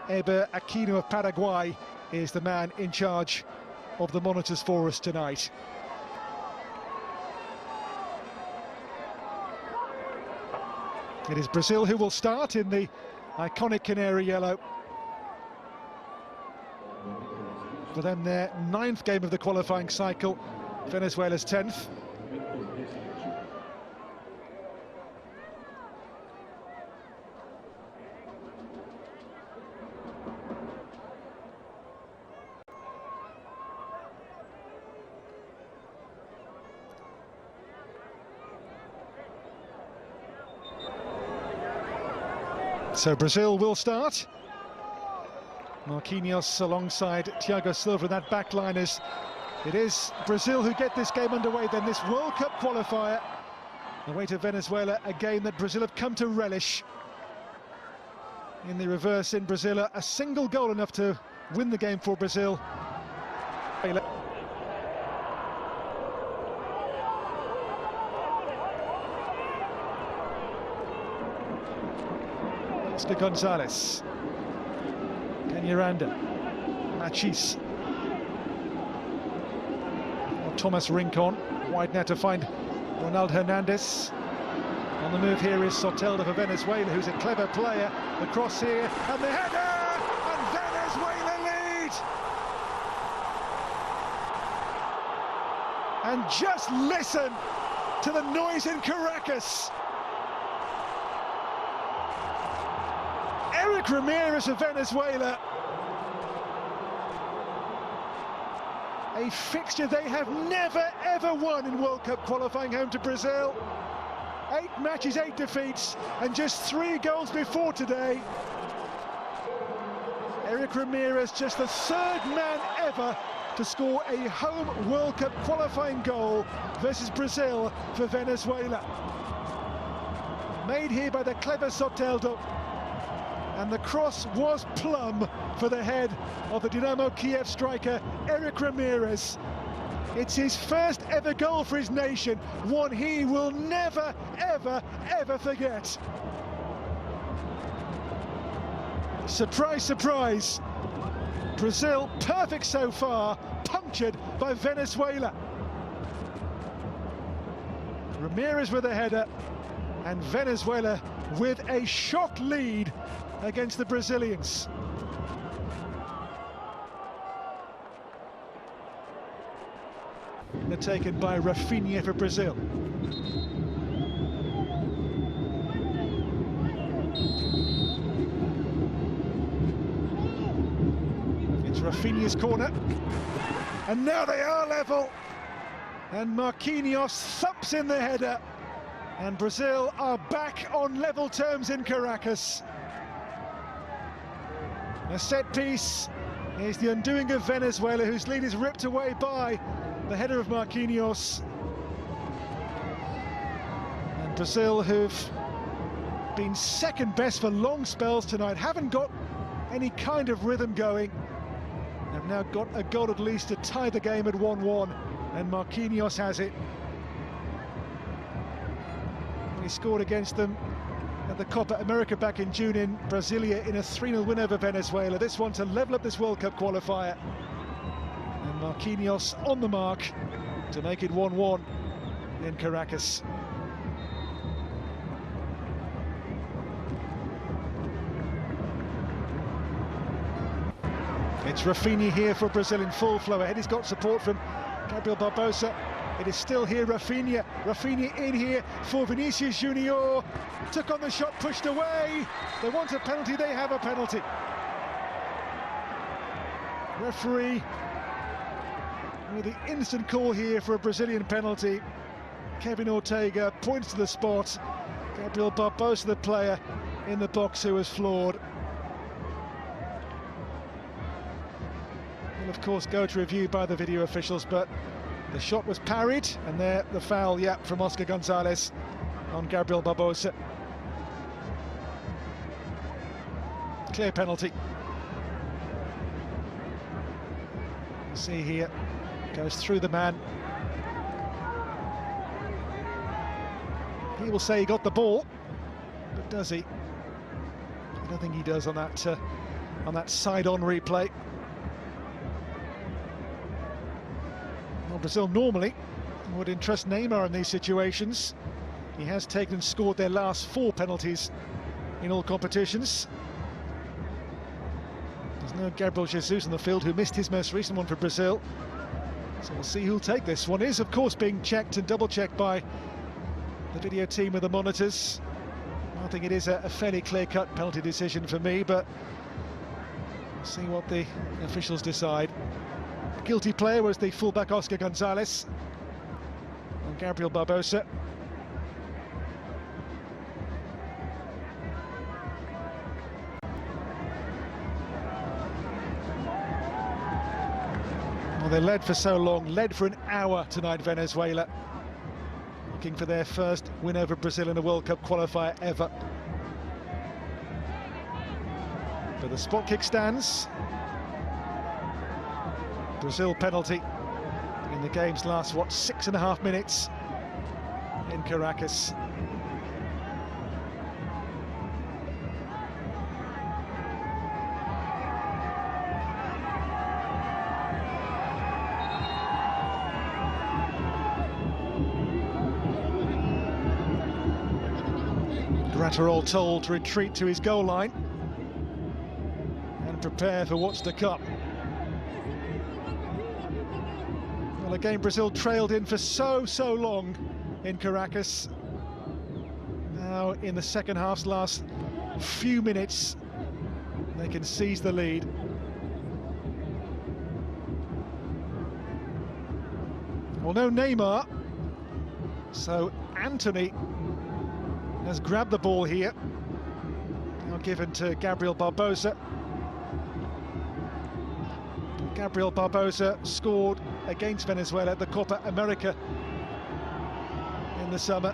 Eber Aquino of Paraguay is the man in charge of the monitors for us tonight. It is Brazil who will start in the iconic canary yellow. For them, their 9th game of the qualifying cycle, Venezuela's 10th. So Brazil will start. Marquinhos alongside Thiago Silva in that back line. It is Brazil who get this game underway then, this World Cup qualifier. Away to Venezuela, a game that Brazil have come to relish. In the reverse in Brazil, a single goal enough to win the game for Brazil. Oscar Gonzalez, Peñaranda, Machis, Thomas Rincon, wide now to find Ronald Hernandez. On the move here is Soteldo for Venezuela, who's a clever player. The cross here, and the header, and Venezuela lead! And just listen to the noise in Caracas. Eric Ramirez of Venezuela. A fixture they have never ever won in World Cup qualifying home to Brazil. 8 matches, 8 defeats, and just 3 goals before today. Eric Ramirez, just the 3rd man ever to score a home World Cup qualifying goal versus Brazil for Venezuela. Made here by the clever Soteldo. And the cross was plumb for the head of the Dynamo Kiev striker, Eric Ramirez. It's his first ever goal for his nation, one he will never, ever, ever forget. Surprise, surprise. Brazil, perfect so far, punctured by Venezuela. Ramirez with a header, and Venezuela with a shock lead against the Brazilians. They're taken by Rafinha for Brazil. It's Rafinha's corner, and now they are level, and Marquinhos thumps in the header, and Brazil are back on level terms in Caracas. A set piece is the undoing of Venezuela, whose lead is ripped away by the header of Marquinhos. And Brazil, who've been second best for long spells tonight, haven't got any kind of rhythm going. They've now got a goal at least to tie the game at 1-1, and Marquinhos has it. He scored against them at the Copa America back in June in Brasilia in a 3-0 win over Venezuela. This one to level up this World Cup qualifier. And Marquinhos on the mark to make it 1-1 in Caracas. It's Rafinha here for Brazil in full flow ahead. He's got support from Gabriel Barbosa. It is still here, Rafinha. Rafinha in here for Vinicius Junior. Took on the shot, pushed away. They want a penalty, they have a penalty. Referee with the instant call here for a Brazilian penalty. Kevin Ortega points to the spot. Gabriel Barbosa, the player in the box, who was floored. Will of course go to review by the video officials, but the shot was parried, and there the foul, from Oscar Gonzalez on Gabriel Barbosa. Clear penalty. You see here, goes through the man. He will say he got the ball, but does he? I don't think he does on that on that side-on replay. Well, Brazil normally would entrust Neymar in these situations. He has taken and scored their last 4 penalties in all competitions. There's no Gabriel Jesus on the field, who missed his most recent one for Brazil. So we'll see who'll take this one. Is, of course, being checked and double-checked by the video team of the monitors. I think it is a fairly clear-cut penalty decision for me, but we'll see what the officials decide. The guilty player was the fullback Oscar Gonzalez and Gabriel Barbosa. Well, they led for so long, led for an hour tonight, Venezuela, looking for their first win over Brazil in a World Cup qualifier ever. But the spot kick stands. Brazil penalty in the game's last, 6.5 minutes in Caracas. Gratterol told to retreat to his goal line and prepare for what's to come. Well, again, Brazil trailed in for so long in Caracas. Now, in the second half's last few minutes, they can seize the lead. Well, no Neymar, so Anthony has grabbed the ball here, now given to Gabriel Barbosa. Gabriel Barbosa scored against Venezuela at the Copa America in the summer.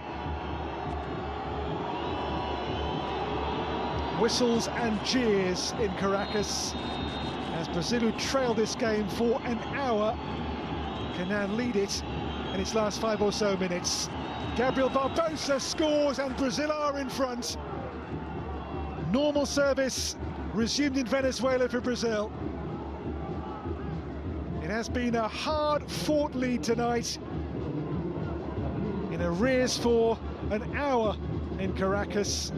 Whistles and jeers in Caracas as Brazil, who trailed this game for an hour, can now lead it in its last 5 or so minutes. Gabriel Barbosa scores and Brazil are in front. Normal service resumed in Venezuela for Brazil. It has been a hard-fought lead tonight, in arrears for an hour in Caracas.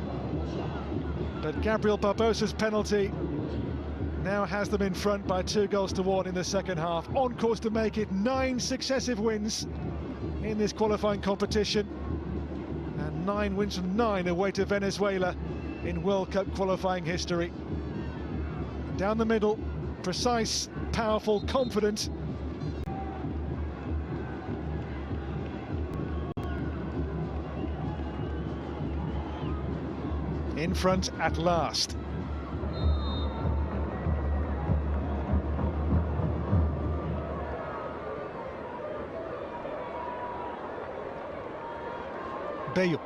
But Gabriel Barbosa's penalty now has them in front by 2-1 in the second half, on course to make it 9 successive wins in this qualifying competition, and 9 wins from 9 away to Venezuela in World Cup qualifying history. Down the middle, precise, powerful, confident. In front at last. Bello.